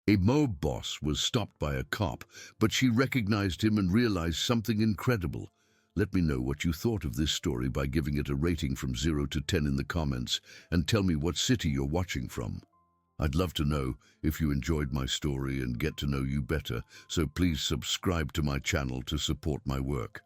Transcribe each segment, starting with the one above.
A mob boss was stopped by a cop, but she recognized him and realized something incredible. Let me know what you thought of this story by giving it a rating from 0 to 10 in the comments, and tell me what city you're watching from. I'd love to know if you enjoyed my story and get to know you better, so please subscribe to my channel to support my work.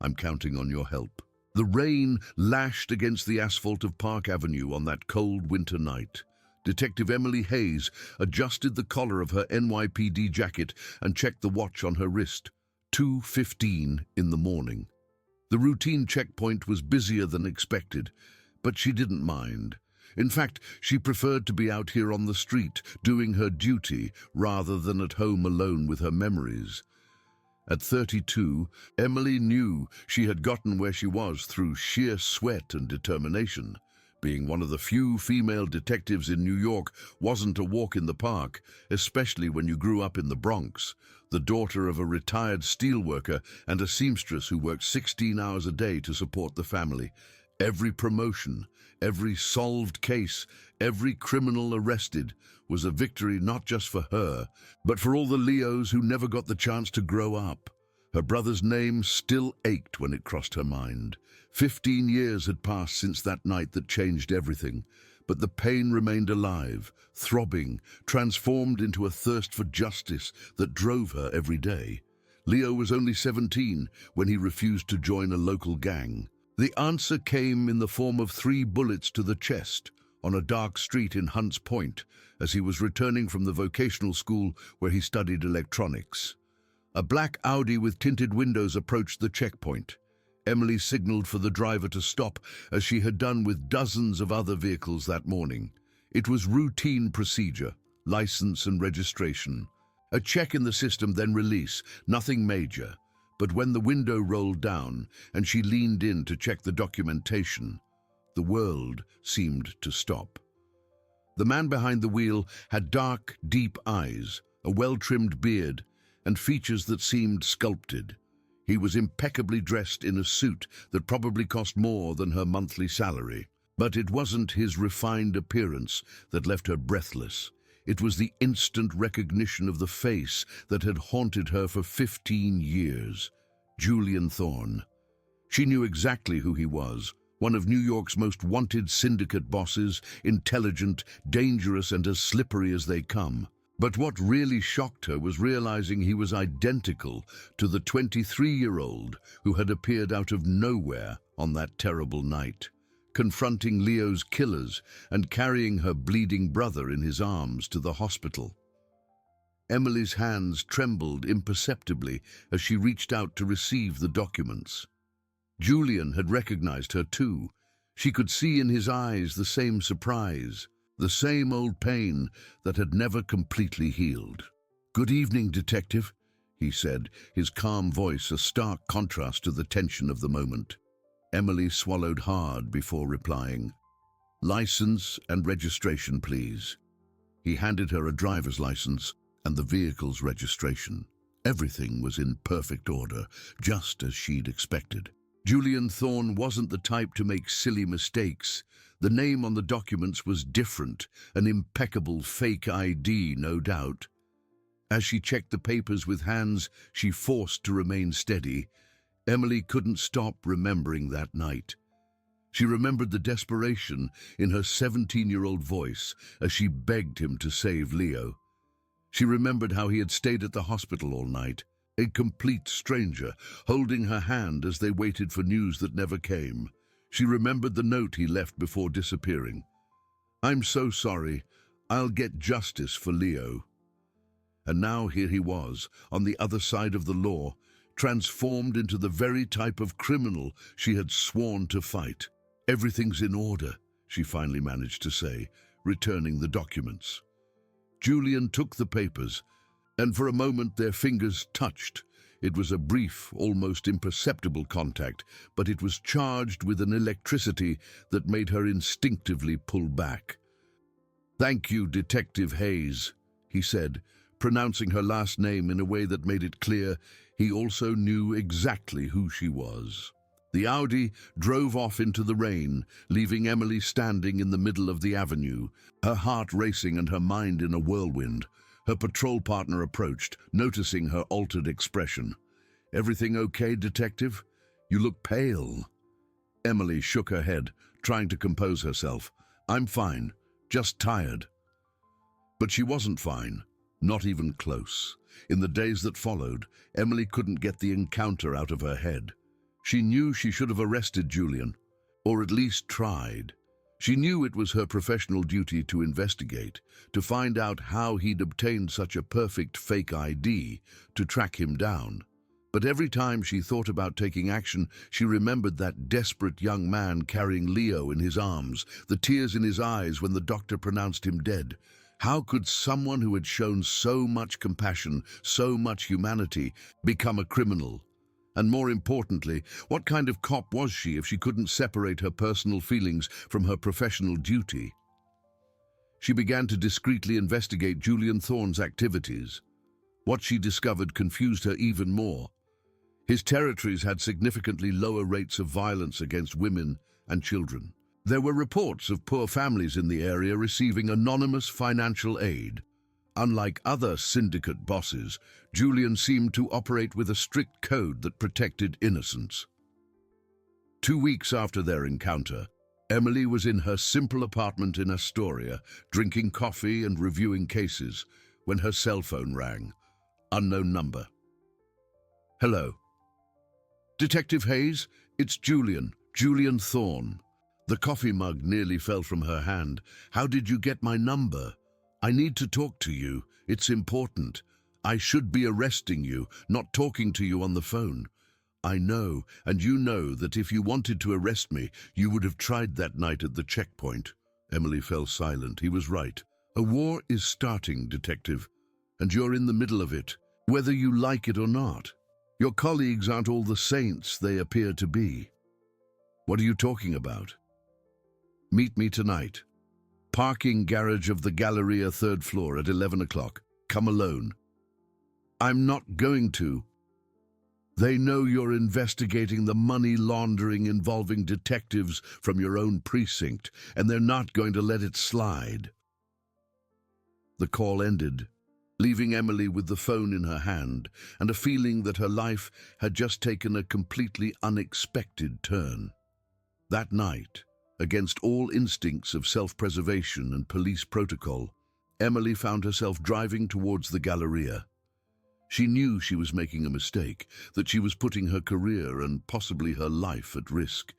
I'm counting on your help. The rain lashed against the asphalt of Park Avenue on that cold winter night. Detective Emily Hayes adjusted the collar of her NYPD jacket and checked the watch on her wrist. 2:15 in the morning. The routine checkpoint was busier than expected, but she didn't mind. In fact, she preferred to be out here on the street, doing her duty, rather than at home alone with her memories. At 32, Emily knew she had gotten where she was through sheer sweat and determination. Being one of the few female detectives in New York wasn't a walk in the park, especially when you grew up in the Bronx, the daughter of a retired steelworker and a seamstress who worked 16 hours a day to support the family. Every promotion, every solved case, every criminal arrested was a victory not just for her, but for all the Leos who never got the chance to grow up. Her brother's name still ached when it crossed her mind. 15 years had passed since that night that changed everything, but the pain remained alive, throbbing, transformed into a thirst for justice that drove her every day. Leo was only 17 when he refused to join a local gang. The answer came in the form of 3 bullets to the chest on a dark street in Hunts Point as he was returning from the vocational school where he studied electronics. A black Audi with tinted windows approached the checkpoint. Emily signaled for the driver to stop, as she had done with dozens of other vehicles that morning. It was routine procedure, license and registration. A check in the system, then release, nothing major. But when the window rolled down and she leaned in to check the documentation, the world seemed to stop. The man behind the wheel had dark, deep eyes, a well-trimmed beard, and features that seemed sculpted. He was impeccably dressed in a suit that probably cost more than her monthly salary. But it wasn't his refined appearance that left her breathless. It was the instant recognition of the face that had haunted her for 15 years. Julian Thorne. She knew exactly who he was, one of New York's most wanted syndicate bosses, intelligent, dangerous, and as slippery as they come. But what really shocked her was realizing he was identical to the 23-year-old who had appeared out of nowhere on that terrible night, confronting Leo's killers and carrying her bleeding brother in his arms to the hospital. Emily's hands trembled imperceptibly as she reached out to receive the documents. Julian had recognized her too. She could see in his eyes the same surprise, the same old pain that had never completely healed. "Good evening, Detective," he said, his calm voice a stark contrast to the tension of the moment. Emily swallowed hard before replying. "License and registration, please." He handed her a driver's license and the vehicle's registration. Everything was in perfect order, just as she'd expected. Julian Thorne wasn't the type to make silly mistakes. The name on the documents was different, an impeccable fake ID, no doubt. As she checked the papers with hands she forced to remain steady, Emily couldn't stop remembering that night. She remembered the desperation in her 17-year-old voice as she begged him to save Leo. She remembered how he had stayed at the hospital all night, a complete stranger, holding her hand as they waited for news that never came. She remembered the note he left before disappearing. "I'm so sorry. I'll get justice for Leo." And now here he was, on the other side of the law, transformed into the very type of criminal she had sworn to fight. "Everything's in order," she finally managed to say, returning the documents. Julian took the papers, and for a moment their fingers touched. It was a brief, almost imperceptible contact, but it was charged with an electricity that made her instinctively pull back. "Thank you, Detective Hayes," he said, pronouncing her last name in a way that made it clear he also knew exactly who she was. The Audi drove off into the rain, leaving Emily standing in the middle of the avenue, her heart racing and her mind in a whirlwind. Her patrol partner approached, noticing her altered expression. "Everything okay, detective? You look pale." Emily shook her head, trying to compose herself. "I'm fine, just tired." But she wasn't fine, not even close. In the days that followed, Emily couldn't get the encounter out of her head. She knew she should have arrested Julian, or at least tried. She knew it was her professional duty to investigate, to find out how he'd obtained such a perfect fake ID, to track him down. But every time she thought about taking action, she remembered that desperate young man carrying Leo in his arms, the tears in his eyes when the doctor pronounced him dead. How could someone who had shown so much compassion, so much humanity, become a criminal? And more importantly, what kind of cop was she if she couldn't separate her personal feelings from her professional duty? She began to discreetly investigate Julian Thorne's activities. What she discovered confused her even more. His territories had significantly lower rates of violence against women and children. There were reports of poor families in the area receiving anonymous financial aid. Unlike other syndicate bosses, Julian seemed to operate with a strict code that protected innocents. 2 weeks after their encounter, Emily was in her simple apartment in Astoria, drinking coffee and reviewing cases, when her cell phone rang. Unknown number. "Hello. Detective Hayes, it's Julian Thorne." The coffee mug nearly fell from her hand. "How did you get my number? I need to talk to you. It's important. I should be arresting you, not talking to you on the phone. I know, and you know that if you wanted to arrest me, you would have tried that night at the checkpoint." Emily fell silent. He was right. A war is starting, detective, and you're in the middle of it, whether you like it or not. Your colleagues aren't all the saints they appear to be. What are you talking about? Meet me tonight. Parking garage of the Galleria, 3rd floor at 11 o'clock. Come alone. I'm not going to. They know you're investigating the money laundering involving detectives from your own precinct, and they're not going to let it slide. The call ended, leaving Emily with the phone in her hand and a feeling that her life had just taken a completely unexpected turn. That night, against all instincts of self-preservation and police protocol, Emily found herself driving towards the Galleria. She knew she was making a mistake, that she was putting her career and possibly her life at risk.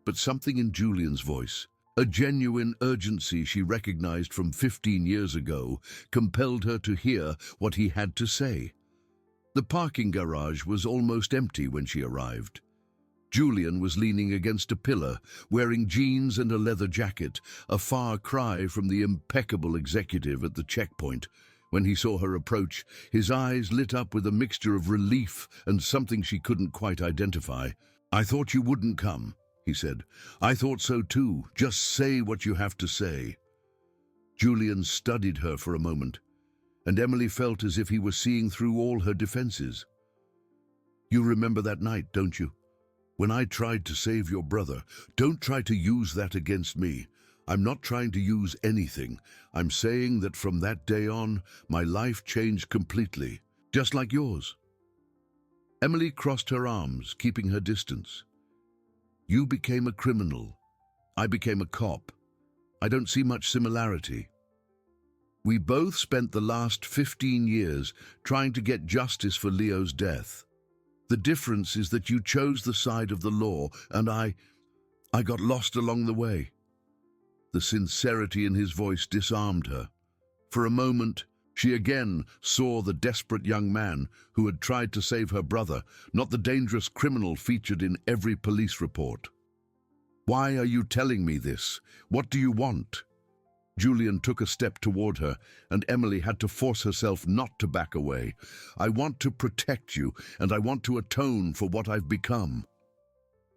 But something in Julian's voice, a genuine urgency she recognized from 15 years ago, compelled her to hear what he had to say. The parking garage was almost empty when she arrived. Julian was leaning against a pillar, wearing jeans and a leather jacket, a far cry from the impeccable executive at the checkpoint. When he saw her approach, his eyes lit up with a mixture of relief and something she couldn't quite identify. "I thought you wouldn't come," he said. "I thought so too. Just say what you have to say." Julian studied her for a moment, and Emily felt as if he was seeing through all her defenses. "You remember that night, don't you? When I tried to save your brother, don't try to use that against me. I'm not trying to use anything. I'm saying that from that day on, my life changed completely, just like yours." Emily crossed her arms, keeping her distance. "You became a criminal. I became a cop. I don't see much similarity. We both spent the last 15 years trying to get justice for Leo's death. The difference is that you chose the side of the law, and I got lost along the way." The sincerity in his voice disarmed her. For a moment, she again saw the desperate young man who had tried to save her brother, not the dangerous criminal featured in every police report. "Why are you telling me this? What do you want?" Julian took a step toward her, and Emily had to force herself not to back away. "I want to protect you, and I want to atone for what I've become."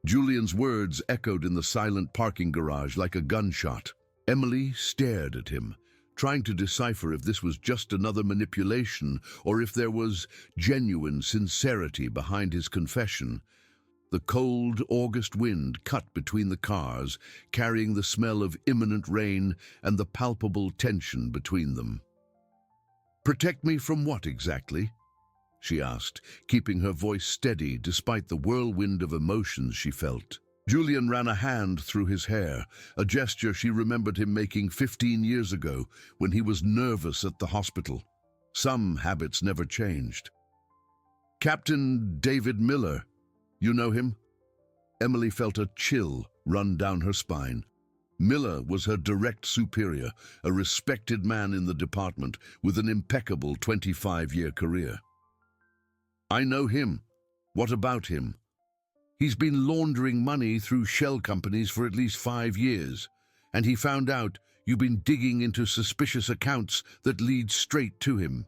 Julian's words echoed in the silent parking garage like a gunshot. Emily stared at him, trying to decipher if this was just another manipulation or if there was genuine sincerity behind his confession. The cold August wind cut between the cars, carrying the smell of imminent rain and the palpable tension between them. Protect me from what exactly? She asked, keeping her voice steady despite the whirlwind of emotions she felt. Julian ran a hand through his hair, a gesture she remembered him making 15 years ago when he was nervous at the hospital. Some habits never changed. Captain David Miller, you know him? Emily felt a chill run down her spine. Miller was her direct superior, a respected man in the department with an impeccable 25-year career. I know him. What about him? He's been laundering money through shell companies for at least 5 years, and he found out you've been digging into suspicious accounts that lead straight to him.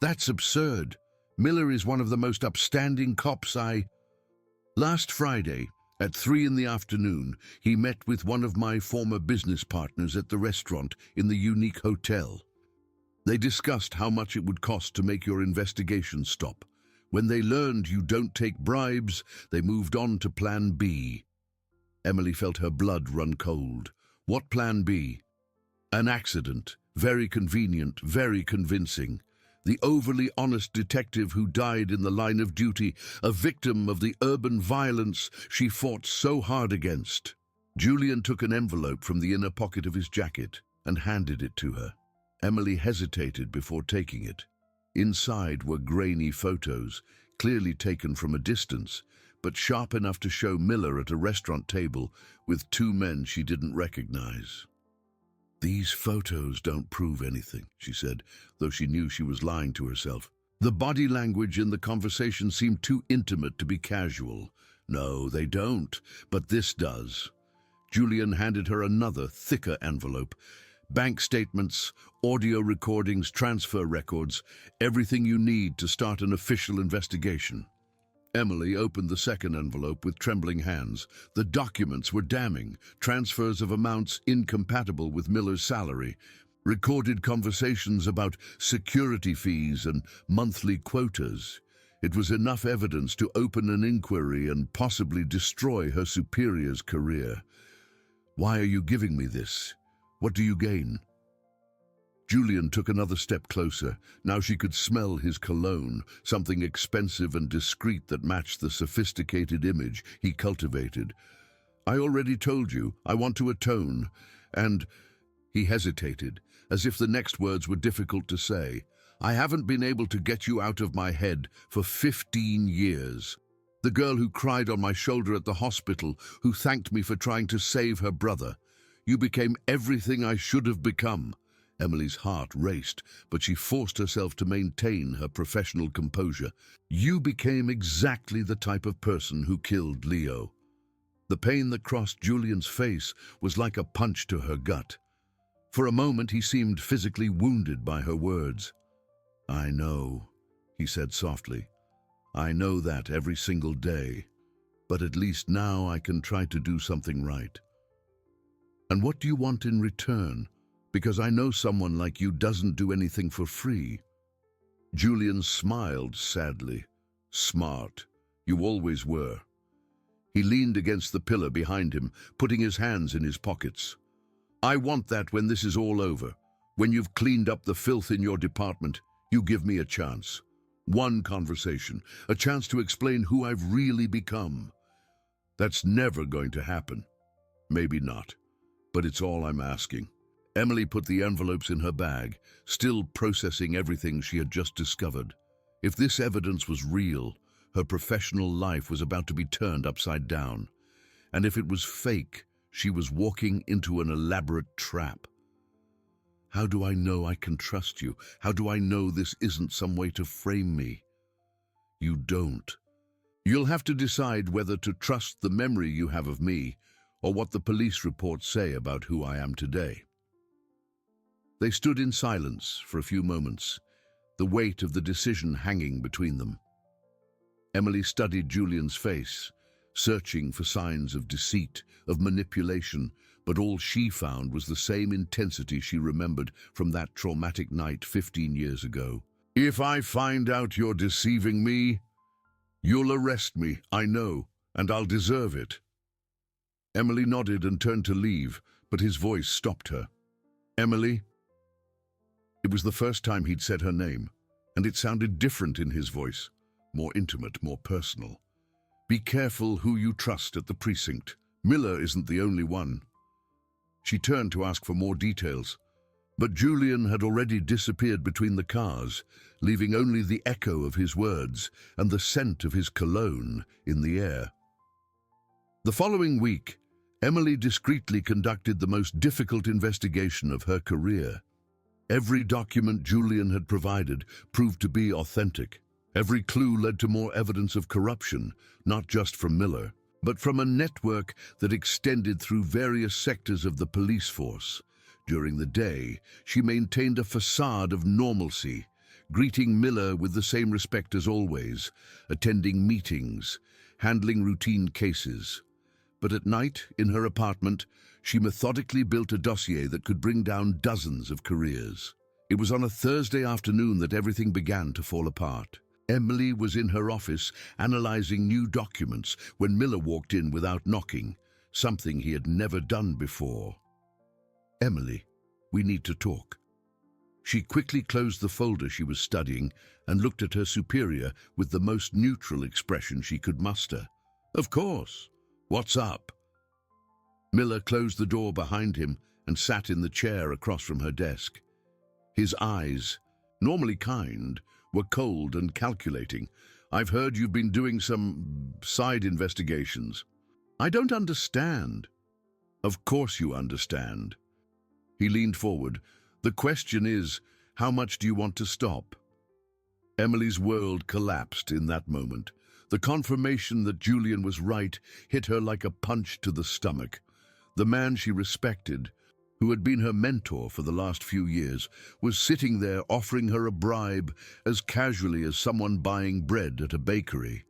That's absurd. Miller is one of the most upstanding cops Last Friday, at 3 in the afternoon, he met with one of my former business partners at the restaurant in the Unique Hotel. They discussed how much it would cost to make your investigation stop. When they learned you don't take bribes, they moved on to Plan B. Emily felt her blood run cold. What Plan B? An accident. Very convenient, very convincing. The overly honest detective who died in the line of duty, a victim of the urban violence she fought so hard against. Julian took an envelope from the inner pocket of his jacket and handed it to her. Emily hesitated before taking it. Inside were grainy photos, clearly taken from a distance, but sharp enough to show Miller at a restaurant table with 2 men she didn't recognize. These photos don't prove anything, she said, though she knew she was lying to herself. The body language in the conversation seemed too intimate to be casual. No, they don't, but this does. Julian handed her another, thicker envelope. Bank statements, audio recordings, transfer records, everything you need to start an official investigation. Emily opened the second envelope with trembling hands. The documents were damning, transfers of amounts incompatible with Miller's salary, recorded conversations about security fees and monthly quotas. It was enough evidence to open an inquiry and possibly destroy her superior's career. Why are you giving me this? What do you gain? Julian took another step closer. Now she could smell his cologne, something expensive and discreet that matched the sophisticated image he cultivated. I already told you, I want to atone, and... He hesitated, as if the next words were difficult to say. I haven't been able to get you out of my head for 15 years. The girl who cried on my shoulder at the hospital, who thanked me for trying to save her brother. You became everything I should have become. Emily's heart raced, but she forced herself to maintain her professional composure. You became exactly the type of person who killed Leo. The pain that crossed Julian's face was like a punch to her gut. For a moment he seemed physically wounded by her words. I know, he said softly. I know that every single day, but at least now I can try to do something right. And what do you want in return? Because I know someone like you doesn't do anything for free. Julian smiled sadly. Smart. You always were. He leaned against the pillar behind him, putting his hands in his pockets. I want that when this is all over. When you've cleaned up the filth in your department, you give me a chance. One conversation, a chance to explain who I've really become. That's never going to happen. Maybe not. But it's all I'm asking. Emily put the envelopes in her bag, still processing everything she had just discovered. If this evidence was real, her professional life was about to be turned upside down. And if it was fake, she was walking into an elaborate trap. How do I know I can trust you? How do I know this isn't some way to frame me? You don't. You'll have to decide whether to trust the memory you have of me or what the police reports say about who I am today. They stood in silence for a few moments, the weight of the decision hanging between them. Emily studied Julian's face, searching for signs of deceit, of manipulation, but all she found was the same intensity she remembered from that traumatic night 15 years ago. If I find out you're deceiving me, you'll arrest me, I know, and I'll deserve it. Emily nodded and turned to leave, but his voice stopped her. Emily? It was the first time he'd said her name, and it sounded different in his voice, more intimate, more personal. Be careful who you trust at the precinct. Miller isn't the only one. She turned to ask for more details, but Julian had already disappeared between the cars, leaving only the echo of his words and the scent of his cologne in the air. The following week, Emily discreetly conducted the most difficult investigation of her career. Every document Julian had provided proved to be authentic. Every clue led to more evidence of corruption, not just from Miller, but from a network that extended through various sectors of the police force. During the day, she maintained a facade of normalcy, greeting Miller with the same respect as always, attending meetings, handling routine cases. But at night, in her apartment, she methodically built a dossier that could bring down dozens of careers. It was on a Thursday afternoon that everything began to fall apart. Emily was in her office analyzing new documents when Miller walked in without knocking, something he had never done before. "Emily, we need to talk." She quickly closed the folder she was studying and looked at her superior with the most neutral expression she could muster. "Of course. What's up?" Miller closed the door behind him and sat in the chair across from her desk. His eyes, normally kind, were cold and calculating. "I've heard you've been doing some side investigations." "I don't understand." "Of course you understand." He leaned forward. "The question is, how much do you want to stop?" Emily's world collapsed in that moment. The confirmation that Julian was right hit her like a punch to the stomach. The man she respected, who had been her mentor for the last few years, was sitting there offering her a bribe as casually as someone buying bread at a bakery.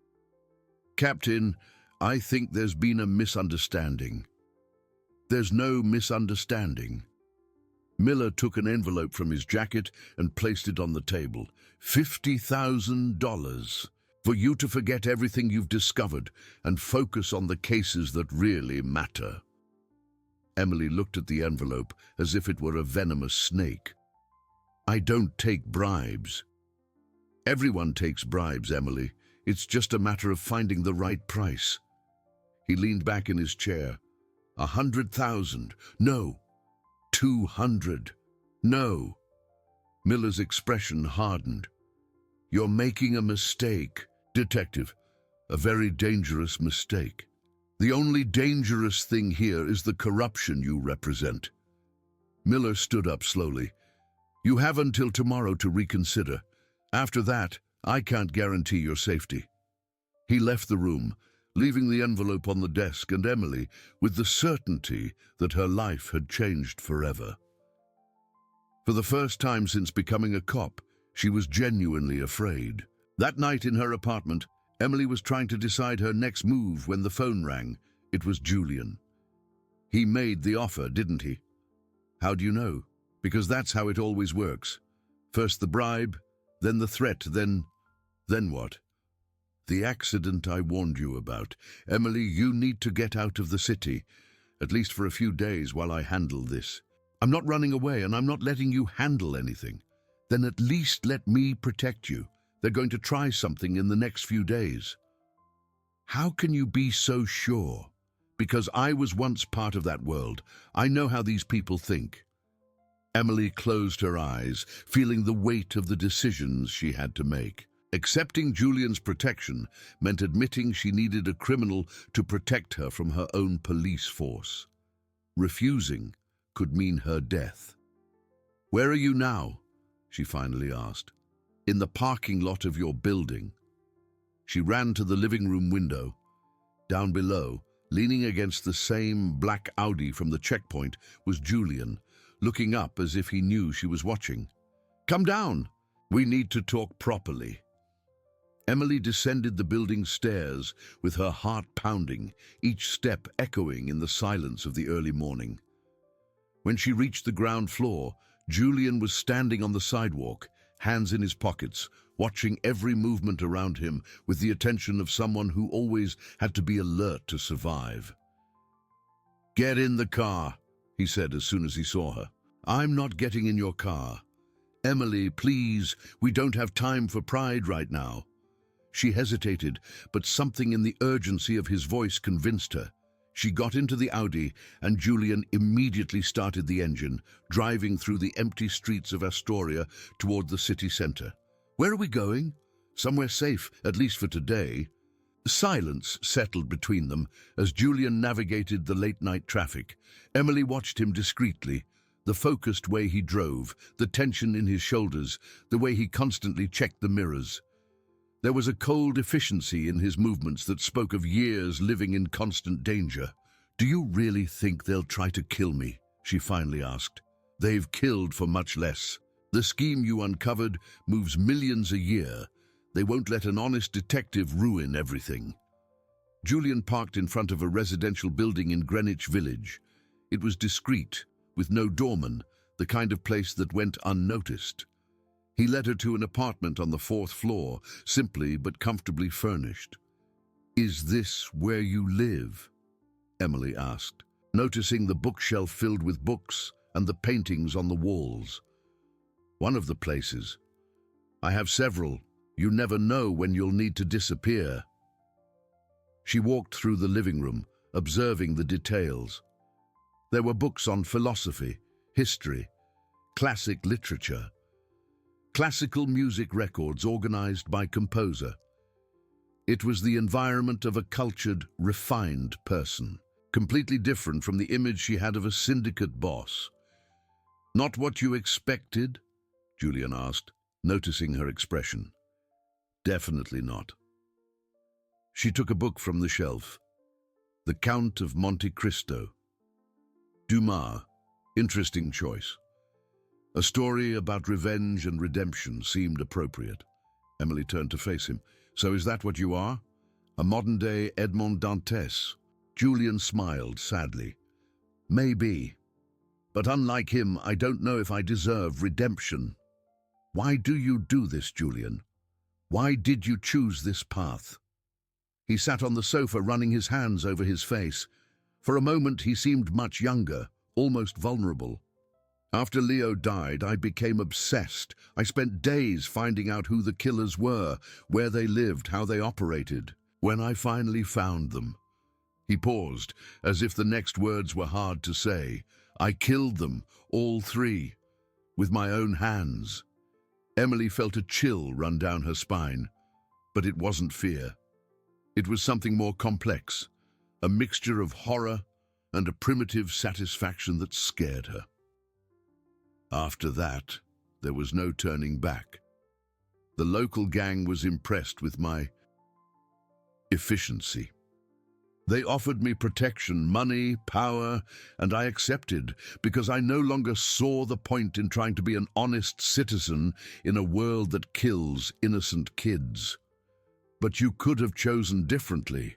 "Captain, I think there's been a misunderstanding." "There's no misunderstanding." Miller took an envelope from his jacket and placed it on the table. $50,000 for you to forget everything you've discovered and focus on the cases that really matter. Emily looked at the envelope as if it were a venomous snake. "I don't take bribes." "Everyone takes bribes, Emily. It's just a matter of finding the right price." He leaned back in his chair. 100,000. No. 200. No. Miller's expression hardened. "You're making a mistake, Detective. A very dangerous mistake. The only dangerous thing here is the corruption you represent." Miller stood up slowly. "You have until tomorrow to reconsider. After that, I can't guarantee your safety." He left the room, leaving the envelope on the desk and Emily with the certainty that her life had changed forever. For the first time since becoming a cop, she was genuinely afraid. That night in her apartment, Emily was trying to decide her next move when the phone rang. It was Julian. "He made the offer, didn't he?" "How do you know?" "Because that's how it always works. First the bribe, then the threat, then what?" "The accident I warned you about. Emily, you need to get out of the city, at least for a few days while I handle this." "I'm not running away and I'm not letting you handle anything." "Then at least let me protect you. They're going to try something in the next few days." "How can you be so sure?" "Because I was once part of that world. I know how these people think." Emily closed her eyes, feeling the weight of the decisions she had to make. Accepting Julian's protection meant admitting she needed a criminal to protect her from her own police force. Refusing could mean her death. "Where are you now?" she finally asked. "In the parking lot of your building." She ran to the living room window. Down below, leaning against the same black Audi from the checkpoint, was Julian, looking up as if he knew she was watching. "Come down. We need to talk properly." Emily descended the building stairs with her heart pounding, each step echoing in the silence of the early morning. When she reached the ground floor, Julian was standing on the sidewalk, hands in his pockets, watching every movement around him with the attention of someone who always had to be alert to survive. "Get in the car," he said as soon as he saw her. "I'm not getting in your car." Emily, please, we don't have time for pride right now. She hesitated, but something in the urgency of his voice convinced her. She got into the Audi, and Julian immediately started the engine, driving through the empty streets of Astoria toward the city center. Where are we going? Somewhere safe, at least for today. Silence settled between them as Julian navigated the late-night traffic. Emily watched him discreetly, the focused way he drove, the tension in his shoulders, the way he constantly checked the mirrors. There was a cold efficiency in his movements that spoke of years living in constant danger. "Do you really think they'll try to kill me?" she finally asked. "They've killed for much less. The scheme you uncovered moves millions a year. They won't let an honest detective ruin everything." Julian parked in front of a residential building in Greenwich Village. It was discreet, with no doorman, the kind of place that went unnoticed. He led her to an apartment on the 4th floor, simply but comfortably furnished. "Is this where you live?" Emily asked, noticing the bookshelf filled with books and the paintings on the walls. "One of the places. I have several. You never know when you'll need to disappear." She walked through the living room, observing the details. There were books on philosophy, history, classic literature, classical music records organized by composer. It was the environment of a cultured, refined person, completely different from the image she had of a syndicate boss. "Not what you expected?" Julian asked, noticing her expression. "Definitely not." She took a book from the shelf. The Count of Monte Cristo. Dumas. Interesting choice. A story about revenge and redemption seemed appropriate. Emily turned to face him. "So is that what you are? A modern-day Edmond Dantes?" Julian smiled sadly. "Maybe. But unlike him, I don't know if I deserve redemption." "Why do you do this, Julian? Why did you choose this path?" He sat on the sofa, running his hands over his face. For a moment he seemed much younger, almost vulnerable. "After Leo died, I became obsessed. I spent days finding out who the killers were, where they lived, how they operated. When I finally found them..." He paused, as if the next words were hard to say. "I killed them, all three, with my own hands." Emily felt a chill run down her spine. But it wasn't fear. It was something more complex, a mixture of horror and a primitive satisfaction that scared her. After that, there was no turning back. The local gang was impressed with my efficiency. They offered me protection, money, power, and I accepted because I no longer saw the point in trying to be an honest citizen in a world that kills innocent kids. But you could have chosen differently.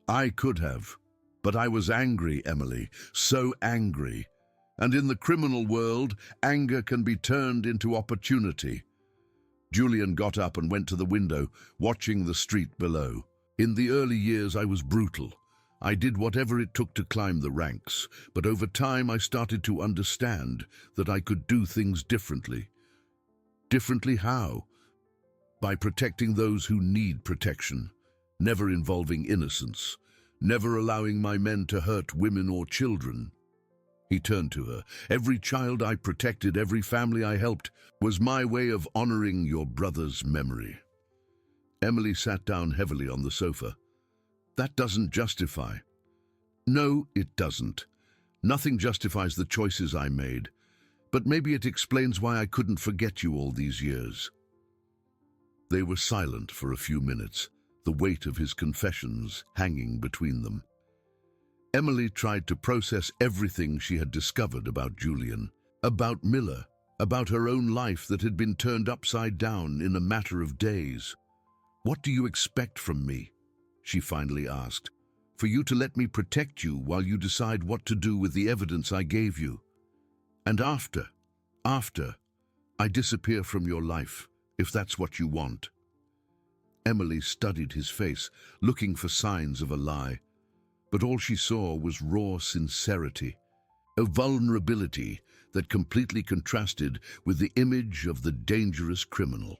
I could have. But I was angry, Emily, so angry. And in the criminal world, anger can be turned into opportunity. Julian got up and went to the window, watching the street below. "In the early years, I was brutal. I did whatever it took to climb the ranks, but over time I started to understand that I could do things differently." Differently how? By protecting those who need protection, never involving innocence, never allowing my men to hurt women or children. He turned to her. "Every child I protected, every family I helped, was my way of honoring your brother's memory." Emily sat down heavily on the sofa. "That doesn't justify." "No, it doesn't. Nothing justifies the choices I made. But maybe it explains why I couldn't forget you all these years." They were silent for a few minutes, the weight of his confessions hanging between them. Emily tried to process everything she had discovered about Julian, about Miller, about her own life that had been turned upside down in a matter of days. "What do you expect from me?" she finally asked. "For you to let me protect you while you decide what to do with the evidence I gave you? And after, I disappear from your life, if that's what you want." Emily studied his face, looking for signs of a lie. But all she saw was raw sincerity. a vulnerability that completely contrasted with the image of the dangerous criminal.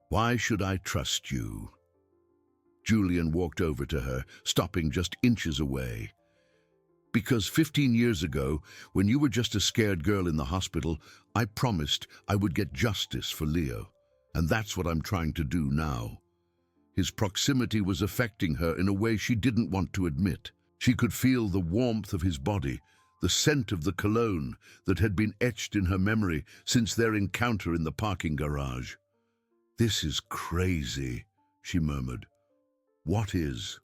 "Why should I trust you?" Julian walked over to her, stopping just inches away. "Because 15 years ago, when you were just a scared girl in the hospital, I promised I would get justice for Leo. And that's what I'm trying to do now." His proximity was affecting her in a way she didn't want to admit. She could feel the warmth of his body, the scent of the cologne that had been etched in her memory since their encounter in the parking garage. "This is crazy," she murmured. "What is?"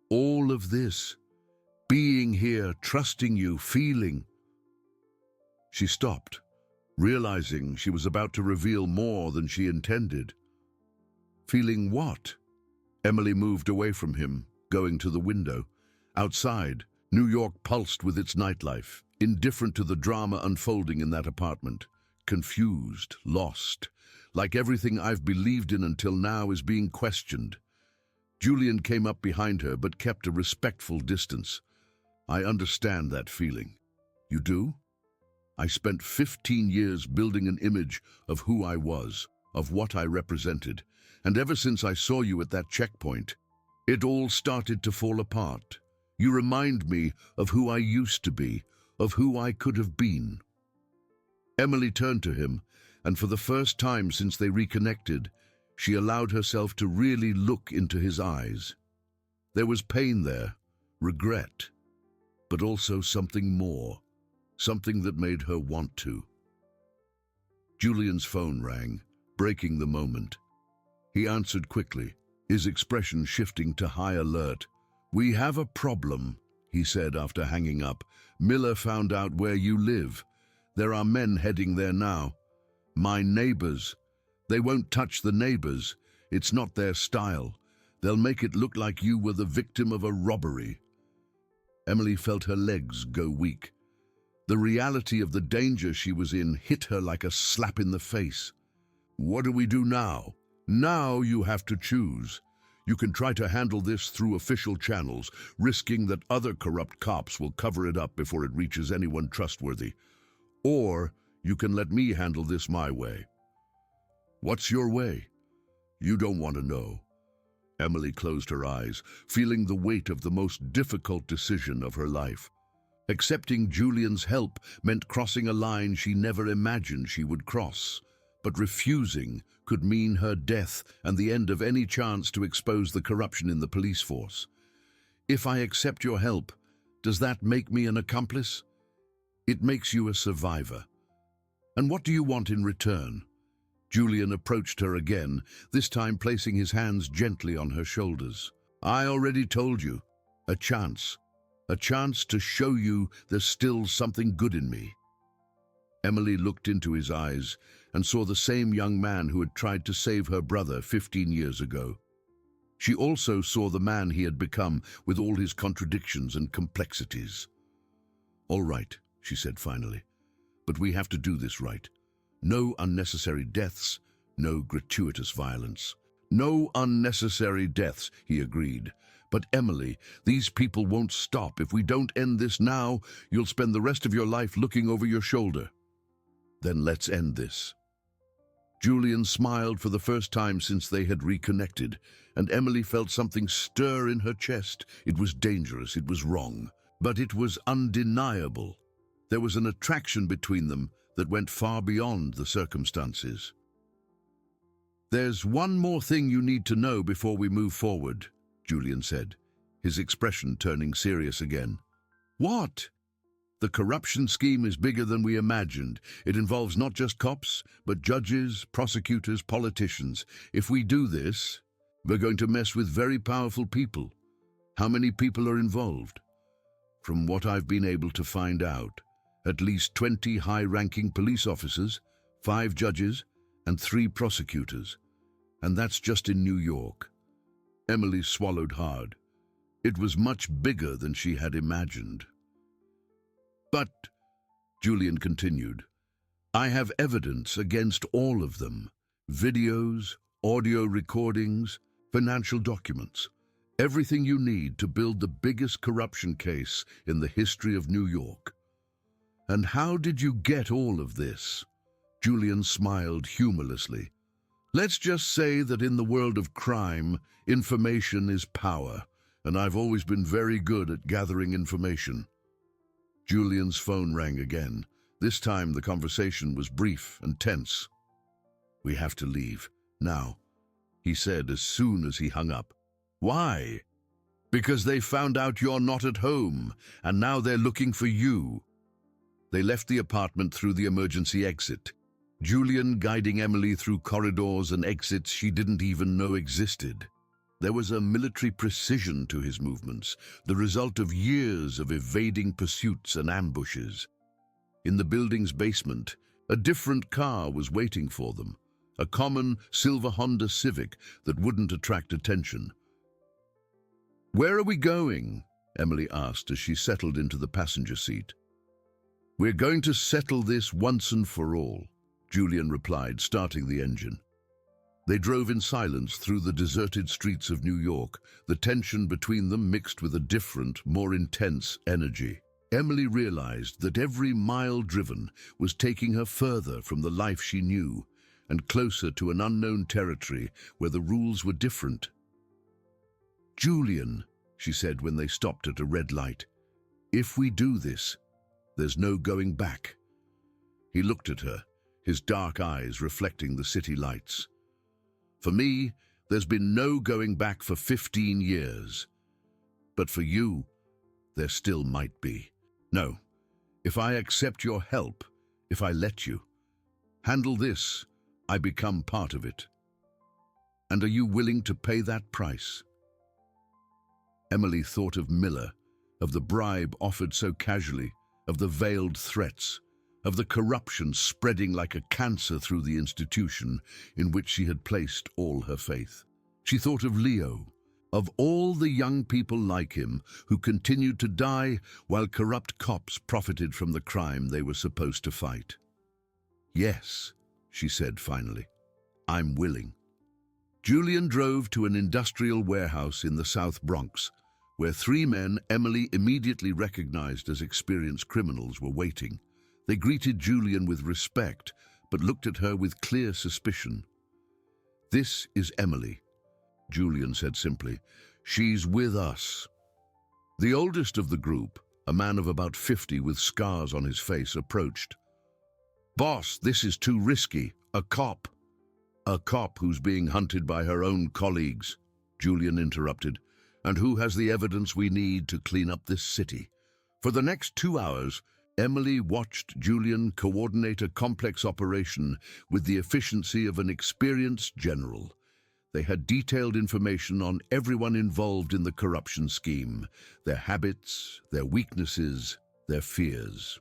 "All of this. Being here, trusting you, feeling." She stopped, realizing she was about to reveal more than she intended. "Feeling what?" Emily moved away from him, going to the window. Outside, New York pulsed with its nightlife, indifferent to the drama unfolding in that apartment. Confused, lost, like everything I've believed in until now is being questioned. Julian came up behind her but kept a respectful distance. "I understand that feeling." "You do?" "I spent 15 years building an image of who I was, of what I represented, and ever since I saw you at that checkpoint, it all started to fall apart. You remind me of who I used to be, of who I could have been." Emily turned to him, and for the first time since they reconnected, she allowed herself to really look into his eyes. There was pain there, regret, but also something more, something that made her want to. Julian's phone rang, breaking the moment. He answered quickly, his expression shifting to high alert. "We have a problem," he said after hanging up. "Miller found out where you live. There are men heading there now. My neighbors. They won't touch the neighbors. It's not their style. They'll make it look like you were the victim of a robbery." Emily felt her legs go weak. The reality of the danger she was in hit her like a slap in the face. "What do we do now?" "Now you have to choose. You can try to handle this through official channels, risking that other corrupt cops will cover it up before it reaches anyone trustworthy. Or you can let me handle this my way." "What's your way?" "You don't want to know." Emily closed her eyes, feeling the weight of the most difficult decision of her life. Accepting Julian's help meant crossing a line she never imagined she would cross. But refusing could mean her death and the end of any chance to expose the corruption in the police force. "If I accept your help, does that make me an accomplice?" "It makes you a survivor." "And what do you want in return?" Julian approached her again, this time placing his hands gently on her shoulders. "I already told you. A chance. A chance to show you there's still something good in me." Emily looked into his eyes and saw the same young man who had tried to save her brother 15 years ago. She also saw the man he had become with all his contradictions and complexities. "All right," she said finally, "but we have to do this right. No unnecessary deaths, no gratuitous violence." "No unnecessary deaths," he agreed. "But Emily, these people won't stop. If we don't end this now, you'll spend the rest of your life looking over your shoulder." "Then let's end this." Julian smiled for the first time since they had reconnected, and Emily felt something stir in her chest. It was dangerous, it was wrong, but it was undeniable. There was an attraction between them that went far beyond the circumstances. "There's one more thing you need to know before we move forward," Julian said, his expression turning serious again. "What?" "The corruption scheme is bigger than we imagined. It involves not just cops, but judges, prosecutors, politicians. If we do this, we're going to mess with very powerful people." "How many people are involved?" "From what I've been able to find out, at least 20 high-ranking police officers, 5 judges, and 3 prosecutors. And that's just in New York." Emily swallowed hard. It was much bigger than she had imagined. "But," Julian continued, "I have evidence against all of them. Videos, audio recordings, financial documents. Everything you need to build the biggest corruption case in the history of New York. And how did you get all of this? Julian smiled humorlessly. Let's just say that in the world of crime, information is power, and I've always been very good at gathering information. Julian's phone rang again. This time the conversation was brief and tense. We have to leave, now, he said as soon as he hung up. Why? Because they found out you're not at home, and now they're looking for you. They left the apartment through the emergency exit, Julian guiding Emily through corridors and exits she didn't even know existed. There was a military precision to his movements, the result of years of evading pursuits and ambushes. In the building's basement, a different car was waiting for them, a common silver Honda Civic that wouldn't attract attention. "Where are we going?" Emily asked as she settled into the passenger seat. "We're going to settle this once and for all," Julian replied, starting the engine. They drove in silence through the deserted streets of New York, the tension between them mixed with a different, more intense energy. Emily realized that every mile driven was taking her further from the life she knew and closer to an unknown territory where the rules were different. "Julian," she said when they stopped at a red light, "if we do this, there's no going back." He looked at her, his dark eyes reflecting the city lights. "For me, there's been no going back for 15 years. But for you, there still might be. No, if I accept your help, if I let you handle this, I become part of it. And are you willing to pay that price?" Emily thought of Miller, of the bribe offered so casually, of the veiled threats, of the corruption spreading like a cancer through the institution in which she had placed all her faith. She thought of Leo, of all the young people like him who continued to die while corrupt cops profited from the crime they were supposed to fight. "Yes," she said finally, "I'm willing." Julian drove to an industrial warehouse in the South Bronx, where three men Emily immediately recognized as experienced criminals were waiting. They greeted Julian with respect, but looked at her with clear suspicion. "This is Emily," Julian said simply. "She's with us." The oldest of the group, a man of about 50 with scars on his face, approached. "Boss, this is too risky. A cop." "A cop who's being hunted by her own colleagues," Julian interrupted, "and who has the evidence we need to clean up this city." For the next 2 hours, Emily watched Julian coordinate a complex operation with the efficiency of an experienced general. They had detailed information on everyone involved in the corruption scheme, their habits, their weaknesses, their fears.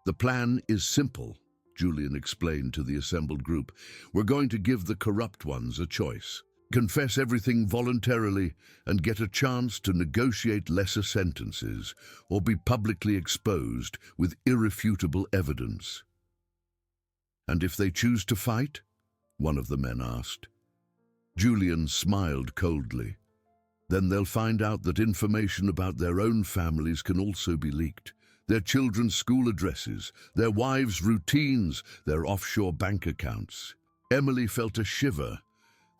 "The plan is simple," Julian explained to the assembled group. "We're going to give the corrupt ones a choice. Confess everything voluntarily and get a chance to negotiate lesser sentences, or be publicly exposed with irrefutable evidence." "And if they choose to fight?" one of the men asked. Julian smiled coldly. "Then they'll find out that information about their own families can also be leaked. Their children's school addresses, their wives' routines, their offshore bank accounts." Emily felt a shiver.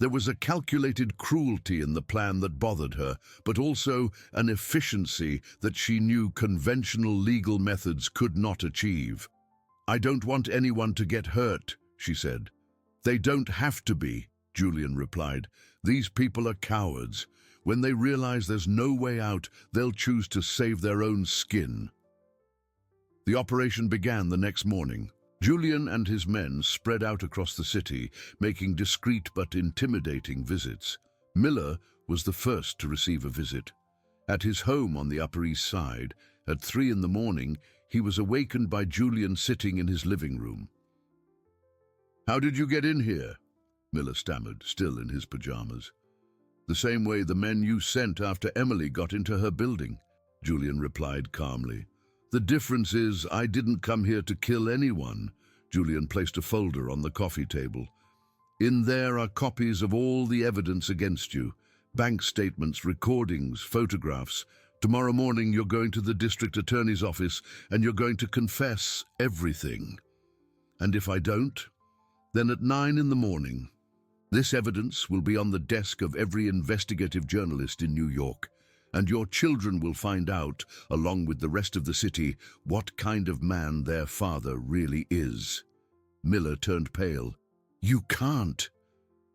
There was a calculated cruelty in the plan that bothered her, but also an efficiency that she knew conventional legal methods could not achieve. "I don't want anyone to get hurt," she said. "They don't have to be," Julian replied. "These people are cowards. When they realize there's no way out, they'll choose to save their own skin." The operation began the next morning. Julian and his men spread out across the city, making discreet but intimidating visits. Miller was the first to receive a visit. At his home on the Upper East Side, at 3 in the morning, he was awakened by Julian sitting in his living room. "How did you get in here?" Miller stammered, still in his pajamas. "The same way the men you sent after Emily got into her building," Julian replied calmly. "The difference is I didn't come here to kill anyone." Julian placed a folder on the coffee table. "In there are copies of all the evidence against you. Bank statements, recordings, photographs. Tomorrow morning you're going to the district attorney's office and you're going to confess everything. And if I don't, then at 9 in the morning, this evidence will be on the desk of every investigative journalist in New York, and your children will find out, along with the rest of the city, what kind of man their father really is. Miller turned pale. You can't.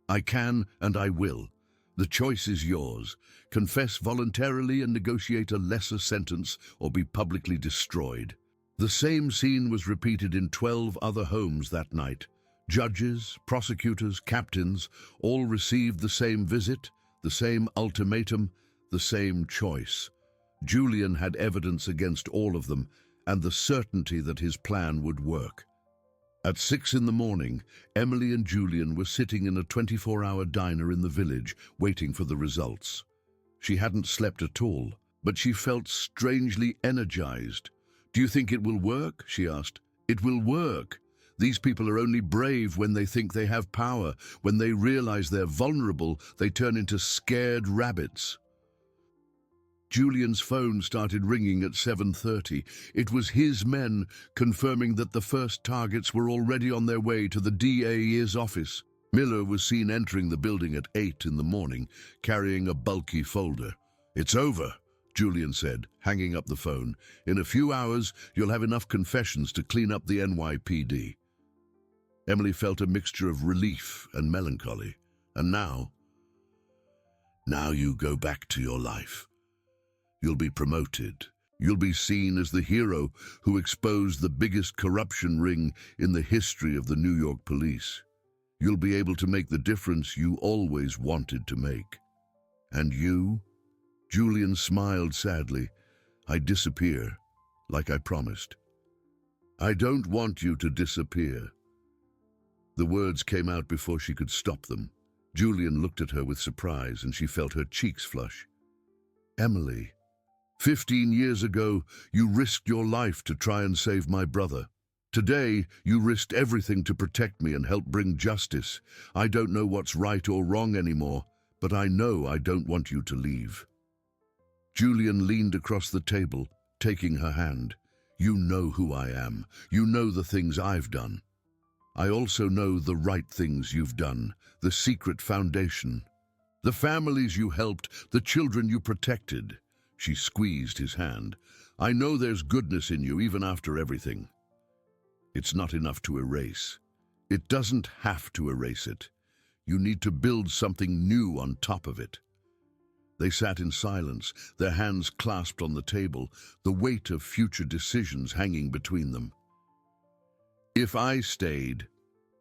I can and I will. The choice is yours. Confess voluntarily and negotiate a lesser sentence or be publicly destroyed. The same scene was repeated in 12 other homes that night. Judges, prosecutors, captains all received the same visit, the same ultimatum, the same choice. Julian had evidence against all of them and the certainty that his plan would work. At 6 in the morning, Emily and Julian were sitting in a 24-hour diner in the village, waiting for the results. She hadn't slept at all, but she felt strangely energized. Do you think it will work? She asked. It will work. These people are only brave when they think they have power. When they realize they're vulnerable, they turn into scared rabbits. Julian's phone started ringing at 7:30. It was his men confirming that the first targets were already on their way to the DA's office. Miller was seen entering the building at 8 in the morning, carrying a bulky folder. It's over, Julian said, hanging up the phone. In a few hours, you'll have enough confessions to clean up the NYPD. Emily felt a mixture of relief and melancholy. And now you go back to your life. You'll be promoted. You'll be seen as the hero who exposed the biggest corruption ring in the history of the New York police. You'll be able to make the difference you always wanted to make. And you? Julian smiled sadly. I disappear, like I promised. I don't want you to disappear. The words came out before she could stop them. Julian looked at her with surprise and she felt her cheeks flush. Emily, 15 years ago, you risked your life to try and save my brother. Today, you risked everything to protect me and help bring justice. I don't know what's right or wrong anymore, but I know I don't want you to leave. Julian leaned across the table, taking her hand. You know who I am. You know the things I've done. I also know the right things you've done, the secret foundation. The families you helped, the children you protected. She squeezed his hand. I know there's goodness in you even after everything. It's not enough to erase. It doesn't have to erase it. You need to build something new on top of it. They sat in silence, their hands clasped on the table, the weight of future decisions hanging between them. If I stayed,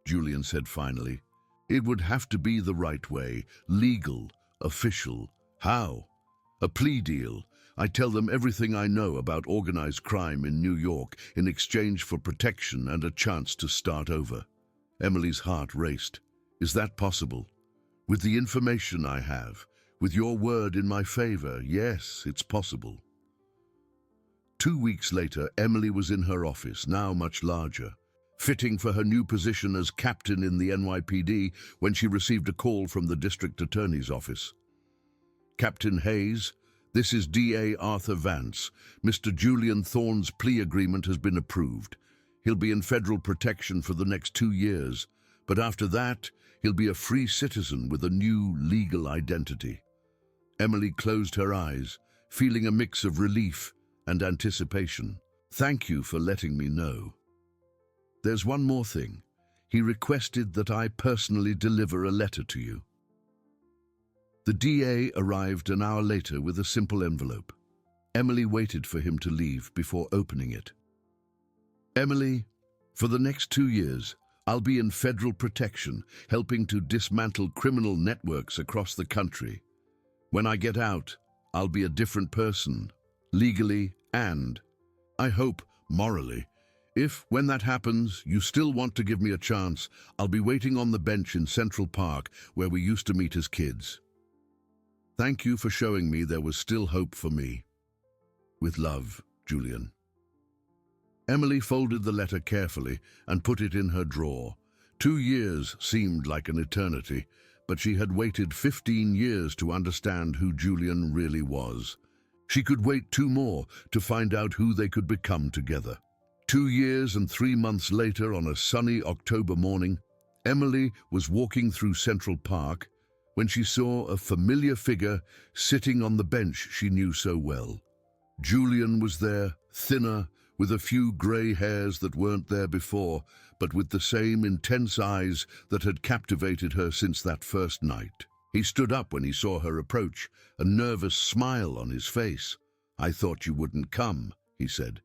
Julian said finally, it would have to be the right way, legal, official. How? A plea deal. I tell them everything I know about organized crime in New York in exchange for protection and a chance to start over. Emily's heart raced. Is that possible? With the information I have, with your word in my favor, yes, it's possible. 2 weeks later, Emily was in her office, now much larger, fitting for her new position as captain in the NYPD when she received a call from the district attorney's office. Captain Hayes, this is DA Arthur Vance. Mr. Julian Thorne's plea agreement has been approved. He'll be in federal protection for the next 2 years, but after that, he'll be a free citizen with a new legal identity. Emily closed her eyes, feeling a mix of relief and anticipation. Thank you for letting me know. There's one more thing. He requested that I personally deliver a letter to you. The DA arrived an hour later with a simple envelope. Emily waited for him to leave before opening it. Emily, for the next 2 years, I'll be in federal protection, helping to dismantle criminal networks across the country. When I get out, I'll be a different person, legally and, I hope, morally. If, when that happens, you still want to give me a chance, I'll be waiting on the bench in Central Park where we used to meet as kids. Thank you for showing me there was still hope for me. With love, Julian. Emily folded the letter carefully and put it in her drawer. 2 years seemed like an eternity, but she had waited 15 years to understand who Julian really was. She could wait 2 more to find out who they could become together. 2 years and 3 months later, on a sunny October morning, Emily was walking through Central Park when she saw a familiar figure sitting on the bench she knew so well. Julian was there, thinner, with a few grey hairs that weren't there before, but with the same intense eyes that had captivated her since that first night. He stood up when he saw her approach, a nervous smile on his face. "I thought you wouldn't come," he said.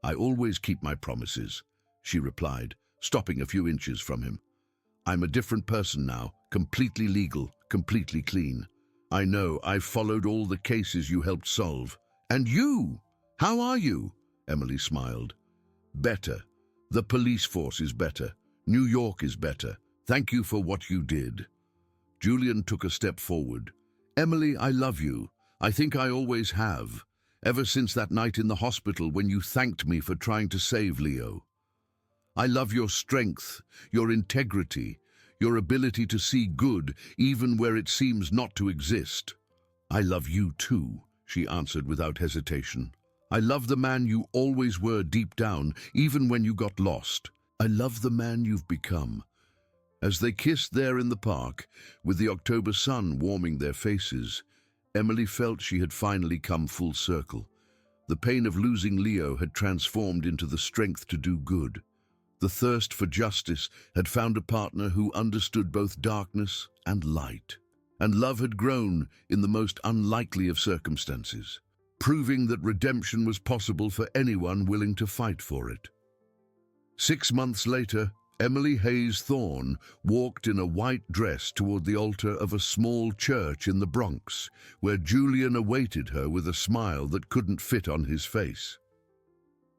"I always keep my promises," she replied, stopping a few inches from him. "I'm a different person now, completely legal, completely clean. I know, I've followed all the cases you helped solve. And you? How are you?" Emily smiled. "Better. The police force is better. New York is better. Thank you for what you did." Julian took a step forward. "Emily, I love you. I think I always have. Ever since that night in the hospital when you thanked me for trying to save Leo. I love your strength, your integrity, your ability to see good even where it seems not to exist." "I love you too," she answered without hesitation. "I love the man you always were deep down, even when you got lost. I love the man you've become." As they kissed there in the park, with the October sun warming their faces, Emily felt she had finally come full circle. The pain of losing Leo had transformed into the strength to do good. The thirst for justice had found a partner who understood both darkness and light. And love had grown in the most unlikely of circumstances, proving that redemption was possible for anyone willing to fight for it. 6 months later, Emily Hayes Thorne walked in a white dress toward the altar of a small church in the Bronx, where Julian awaited her with a smile that couldn't fit on his face.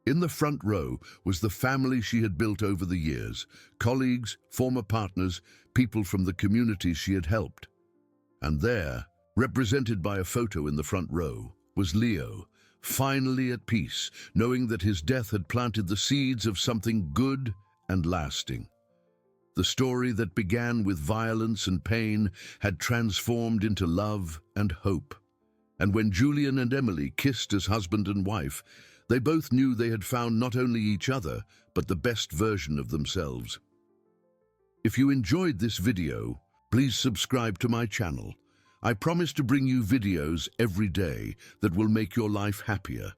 In the front row was the family she had built over the years, colleagues, former partners, people from the communities she had helped. And there, represented by a photo in the front row, was Leo, finally at peace, knowing that his death had planted the seeds of something good and lasting. The story that began with violence and pain had transformed into love and hope. And when Julian and Emily kissed as husband and wife, they both knew they had found not only each other, but the best version of themselves. If you enjoyed this video, please subscribe to my channel. I promise to bring you videos every day that will make your life happier.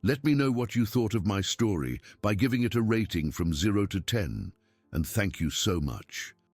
Let me know what you thought of my story by giving it a rating from 0 to 10, and thank you so much.